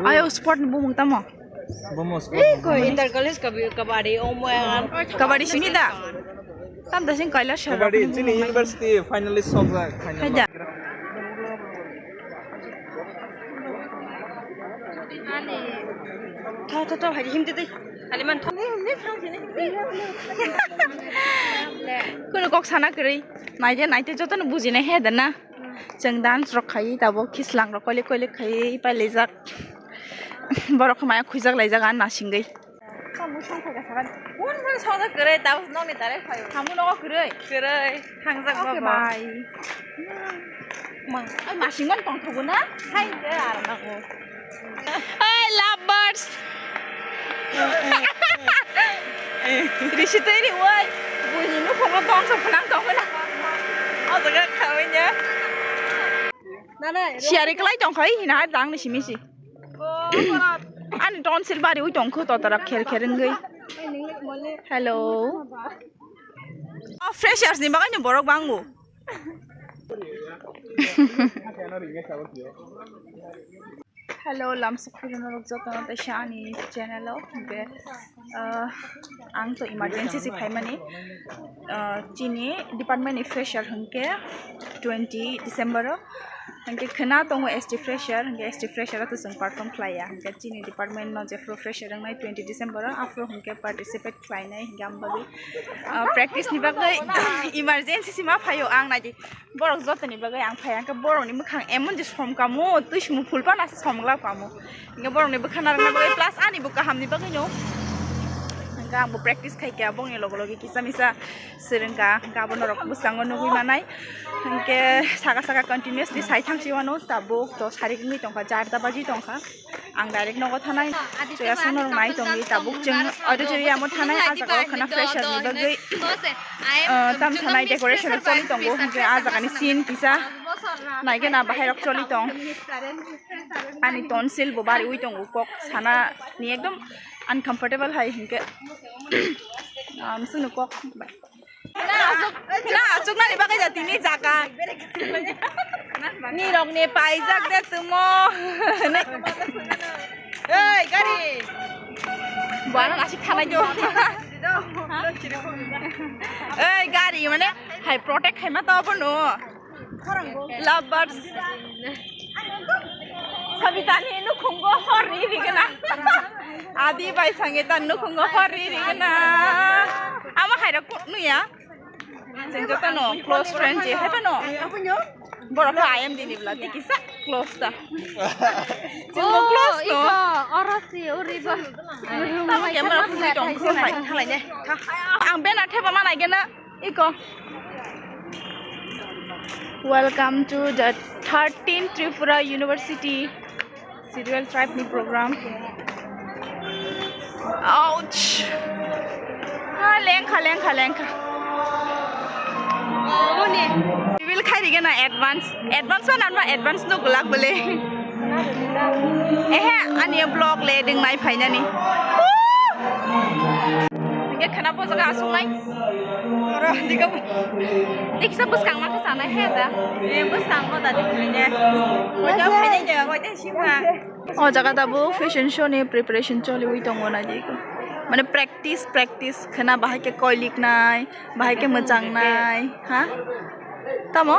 Ayo sport bumung tamo. Inter college kabadi omoyan. Kabadi sini dah. Tam dah sing kailas shara. Kabadi sini university finalist sobra. Haja. Tahu hari him tadi. Haliman tahu. Kuno kok sana kiri. Naite jotan buji ne he dana. Jengdan rok khai tabo kislang rok koile khai pa lejak. Borok maya khujak lejak an nasingai. Kamu sangka gasaran. Mun sangka kiri tahu nong ni tarik khai. Kamu nong kiri. Hangjak baba. Bye. Mang, ay masingon tong thuguna. Hai ke aranago. Hey lovebirds. Rishita ini woi. Bunyi nu kong tong sa penang tong na. Oh jaga kawinnya. Siari kelai tong kai hina dang ni simisi. An don silbari ui tong ko to tarak kher ngai. Hello. Oh freshers ni bagai ni borok bangu. Hello, lamsukhurin rokjotano ta shani channel o be ang to emergency si phaimani chini department fresher hangke 20 December hangke khana tongo ST fresher to sung perform khlaya hangke chini department no je fresher ngai 20 December afro hangke participate khlainai hingam bagi practice ni bagai emergency si ma phayo ang nai borok jotani bagai ang phaya ka borok ni mukhang emon je som kamu tuismu fulpa na somgla kamu hingga borok ni bukhana rang bagai plus ani buka hamni bagai no hingga ang practice khai ke abong ni logi kisa misa serengka hingga abon rok busango nugui manai hingke saka continuously sai thangsi wano tabo to sarik ni tongka 4 baji tongka ang direct nogo thanai joya sonor nai tongi tabuk jeng odo jeri amo thanai aja ko khana fresher ni bagai tam thanai decoration choli tongo hingke aja kani scene kisa naige na bahai rok choli tong ani tonsil bobari ui tongo kok sana ni ekdom uncomfortable hai hingke sunu kok na asuk na ni bagai jati ni jaka ni rok ni paijak de tumo ei gari buana asik thanai jo ei gari mane hai protect hai ma ta bono lovebirds Sabitani nu khungo hori rigana adi bai sangeta nu khungo hori rigana ama haira nu ya jengjota no close friend je hai no borok I am dini bla tikisa close ta jengmo close no orasi uriba tama camera fully tong ko hai thalai ne ang bena theba mana gena iko Welcome to the 13th Tripura University Serial Tribe Meet Program. Ouch! Lengka. Oh ni. We will carry again advance one and advance no gulak bole. Ani blog le ding mai phaina ni. Nge khana po jaga asung nai. Ora diga. Diksa buskang ma ka na he da. Buskang ko da dikne. Ko ja phaina je ko te simha. Oh jaga da bu fashion show ni preparation choli ui tong ona ji ko. Mane practice khana bahai ke koilik nai, bahai ke mojang nai, ha? Tamo?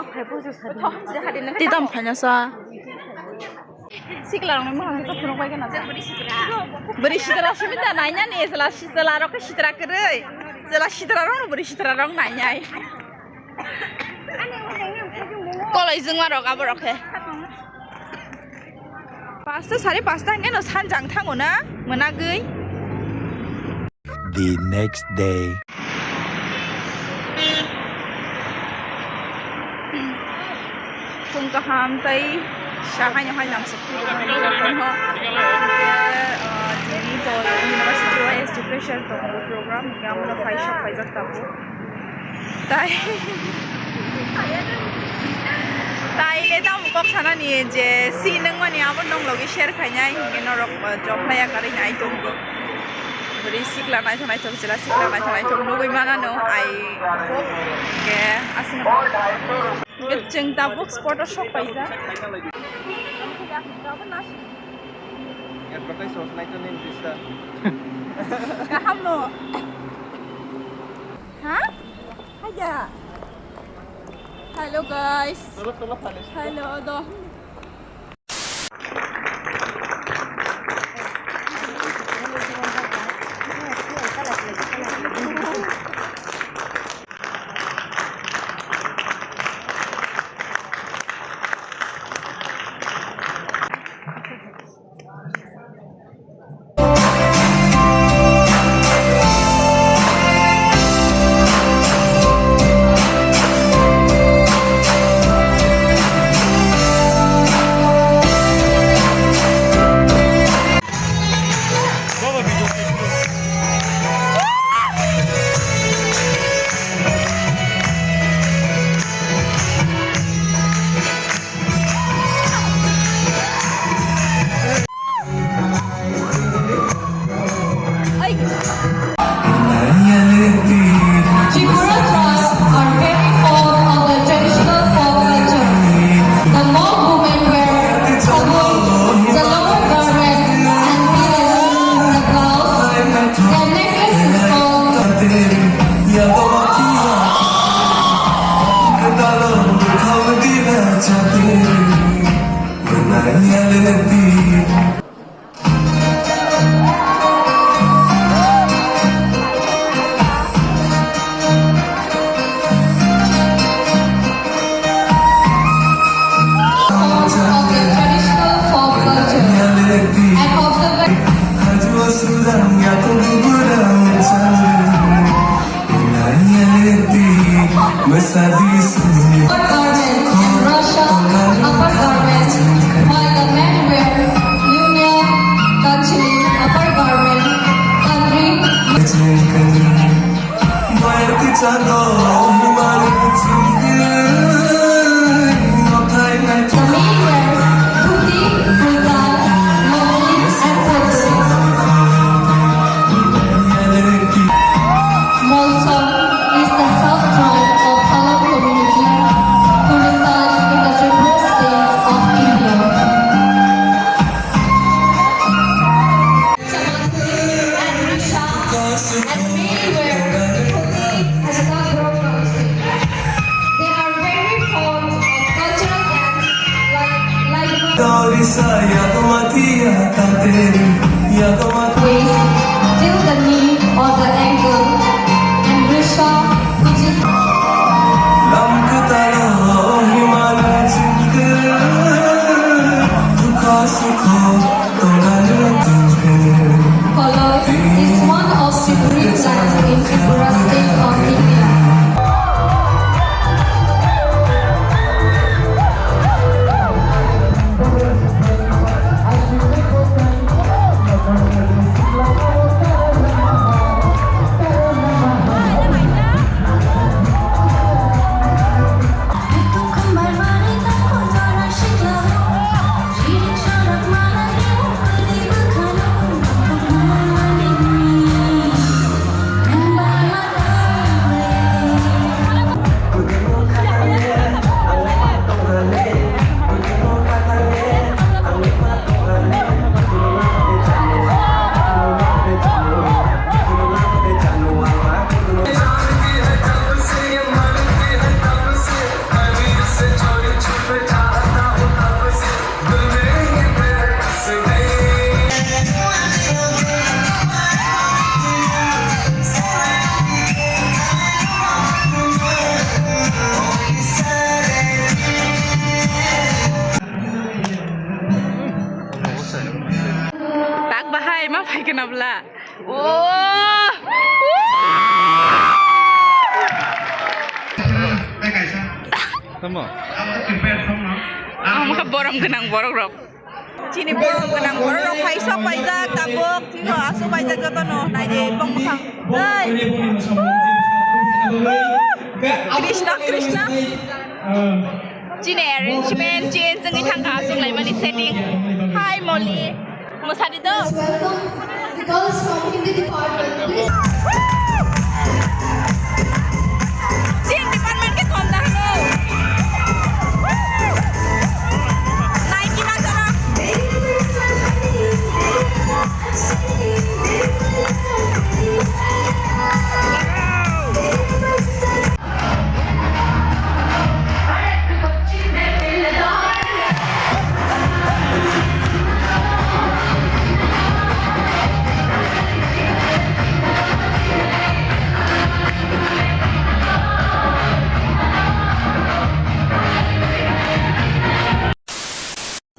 Ti tam phanya sa. Sikla rong mo hang to phurong bai ke na. Beri sitra simita nanya ni sela rok ke sitra kerei. Sela sitra rong beri sitra rong nanya. Kolai jeng ma rok aborok he. Pasta sari pasta nge no sanjang thango na monagui. The next day. Kung kaham tay syahay nyo hay lang sa Jenny to University of ST Fresher to program hingga mo na 5 shop pa isang tabo. Tay leta mo kok sana ni je sineng mo ni abon nong logi share kanya hingga norok job na ya kari nya itong beri sikla naithok-naithok jela sikla naithok-naithok nugui manano I hope ke asing jeng tabuk sport shop paija Advertise was like an Insta. kaham no ha aja hello guys hello do Tripura tribes are very fond of the traditional folk culture. The Hmong women wear tabuk, the lower garment, and beads, the blouse. Their necklace is called of their traditional folk culture and of the upper garment and Russia upper garment, while the men wear lunia, kachili upper garment, kadri. The men wear dhoti, kurta, mostly and kurta. Molsom is the sub-tribe of Halab community who resides in the Tripura state of India. And Risha and many wear dhoti and background. They are very fond of cultural dance waist till the knee or the ankle, and Risha, which is followed, is one of the Greek lands in Tripura state of India. tak bahaya mah pakai kenapa oh Ang borong genang borok rok. Cini borong genang borok rok paisa paisa tabuk tiho asu paisa jotono naide pengmukang. Hey. Krishna Krishna. Cini arrangement cini jengi tangka asu lai mani setting. Hi Molly. Musadi do. Welcome girls from Hindi department. Chin department ke kom dah lo. Nike mana?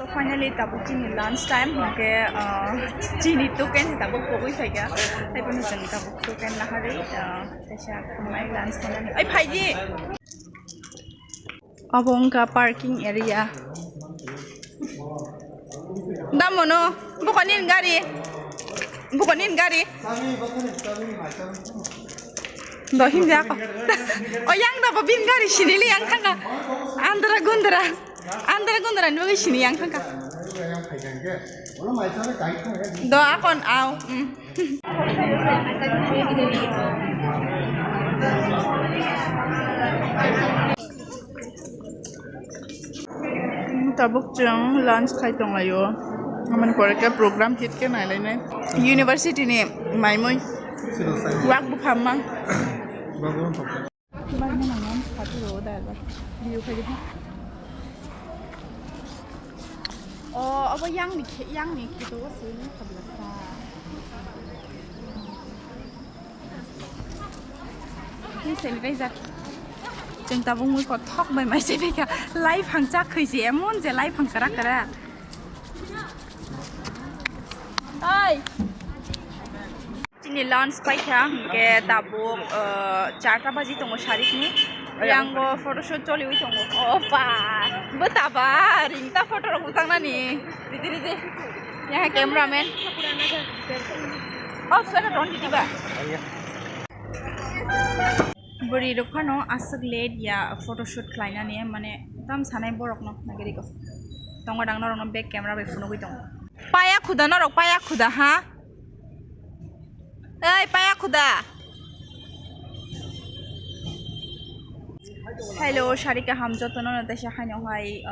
Finally, tabuk chini lunch time ke chini token tabuk pokoi saja. Tapi pun chini tabuk token lah hari. Saya kemai lunch mana ni? Ay, Phaiji. Abong ka parking area. Damono, bukanin gari. Bukanin gari. Dohim dia ko. Oh, yang dah babin gari sini li yang kan? Andra gundra. Andra gundra ni bagi sini yang kan? Doa kon au. Tabuk jeng lunch khai tong layo. Aman koreka program hit ke nai lai nai. University ni mai moi. Wak bu phamang. Mana mana satu roda dah. View kali ni. Oh, apa yang ni kita wasir ni kabelasa. Ni sanitizer. Jeng tabung mui ko thok mai mai se beka live hang chak khoi se emon je live hang kara kara. Oi. Chini lunch pai kha ke tabuk 4 baji tongo sharik ni. Yang go photoshoot choli ui tongo. Opa. Betapa ringta photo rok utang na ni. Ridi. Yang cameraman. Oh, suara don di ba. Beri rokano asal led ya photoshoot klien ni mana tam sanai borok no nageri ko. Tongo dang norok no back camera be phone ui tongo. Paya khuda ha. Hey, paya khuda. Hello, Sharika Hamza tono natasha hanya hai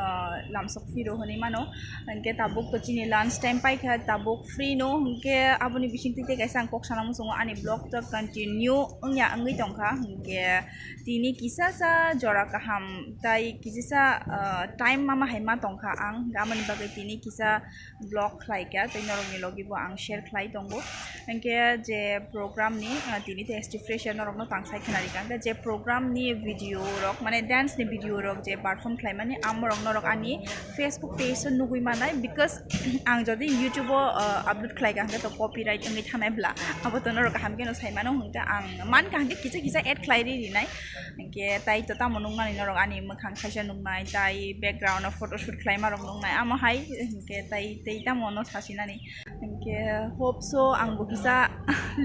lamsok firo honi mano. Angke tabuk to chini lunch time pai kha tabuk free no angke abuni bising tite kaisa angkok sanam songo ani blog to continue angya angi tongkha angke tini kisa sa jora kaham tai kisisa time mama haima tongkha ang gamani bagai tini kisa blog khlai kya tai norong ni logi bo ang share khlai tongbo angke je program ni tini te expression norong no tangsai khnari kang je program ni video rok mane dance ni video rok je perform khlai mane amrong norok ani Facebook page so nugui manai because ang jodi YouTube upload khlai kang to copyright ngi thanai bla abo to norok ham keno sai mano hungta ang man kang kisa add khlai ri nai angke tai to ta monung mani norok ani makhang khaisa nungnai tai background of photoshoot khlai marok nungnai amo hai angke tai ta mono sasinani angke hope so ang bukisa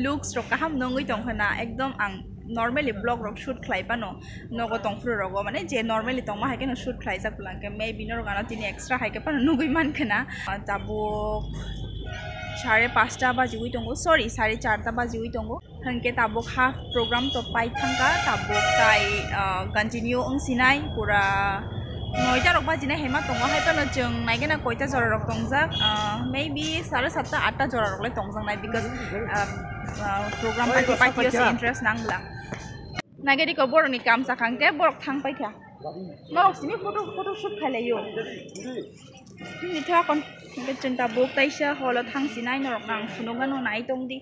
looks rok kaham nongui tongkhana ekdom ang normally blog rock shoot khlai pano nogo tongfru rogo mane je normally tongma haike no shoot khlai jak blanke maybe no rogana tini extra haike pano nugui man khana tabo 5:30 ba jui tongo sorry 4:30 ba jui tongo hangke tabok half program to pai thangka tabok tai continue ang sinai pura noita rok ba jina hema tongo hai pano jeng naigena koita jora rok tongjak maybe 7:30 8 jora rok le tongjang nai because program pai se interest nangla nageri ko borok ni kam sakangke borok thang pai kya borok sini photo shoot khale yo ni tha kon ke chenta bok taisa holo thang sinai norok nang sununga no nai tong di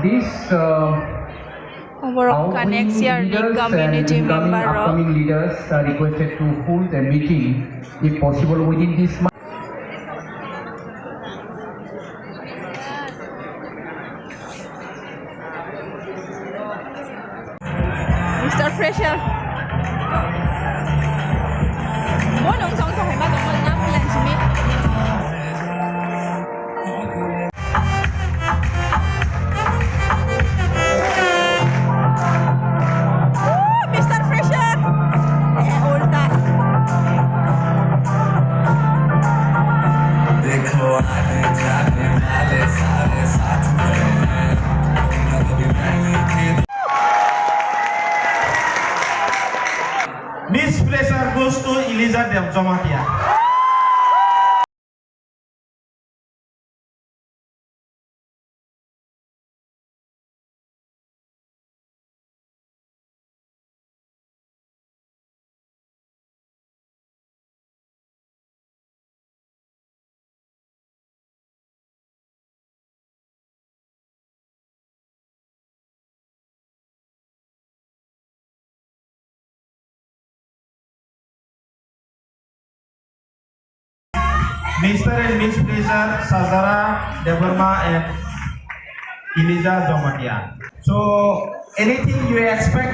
this Overall, next year, leaders community and member upcoming leaders are requested to hold a meeting, if possible, within this month. Mr. Fresher. Mỗi nông dân phải bắt đầu năm lần chỉ biết. Mr. Fresher. Hold that. देखो आने जाने वाले सारे साथ में Miss Fraser goes to Eliza Jomatia. Mr. and Miss Fraser, Sazara, Deborma, and Eliza Jomatia. So, anything you expect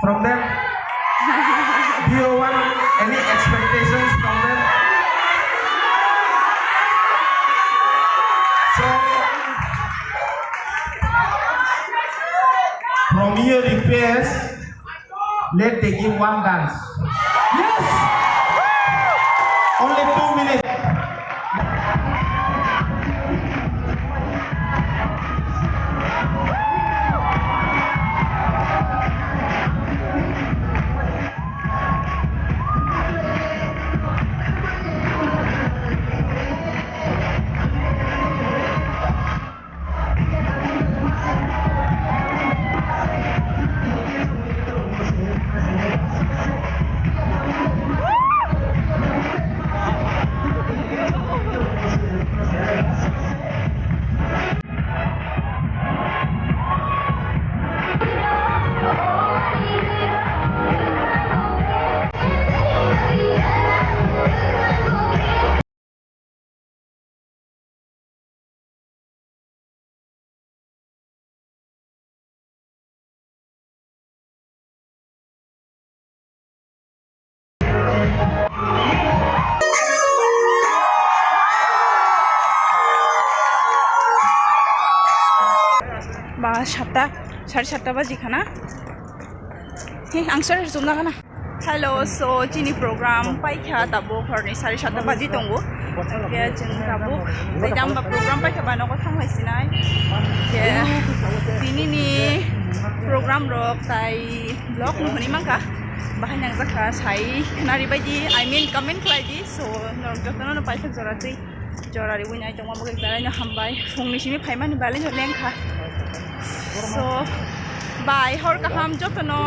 from them? Do you want any expectations from them? So, from your request, let they give one dance. Yes! Only 2 minutes. Ba 7টা 7:30 বাজি খানা হে আংসার জমনা খানা Hello, so chini program paikha tabo khorni 7:30 baji tongo ke jeng tabo taidam ba program paikha bano ko thang hoisinai ke tini ni program rok tai blog honi mangka bahai nang jaka sai nari baji I mean comment klaidi so norok jotno no paikha jorati jorari winai tongma bogek dalai no hambai phongni simi phaimani balai no lengkha so bye hor kaham jotno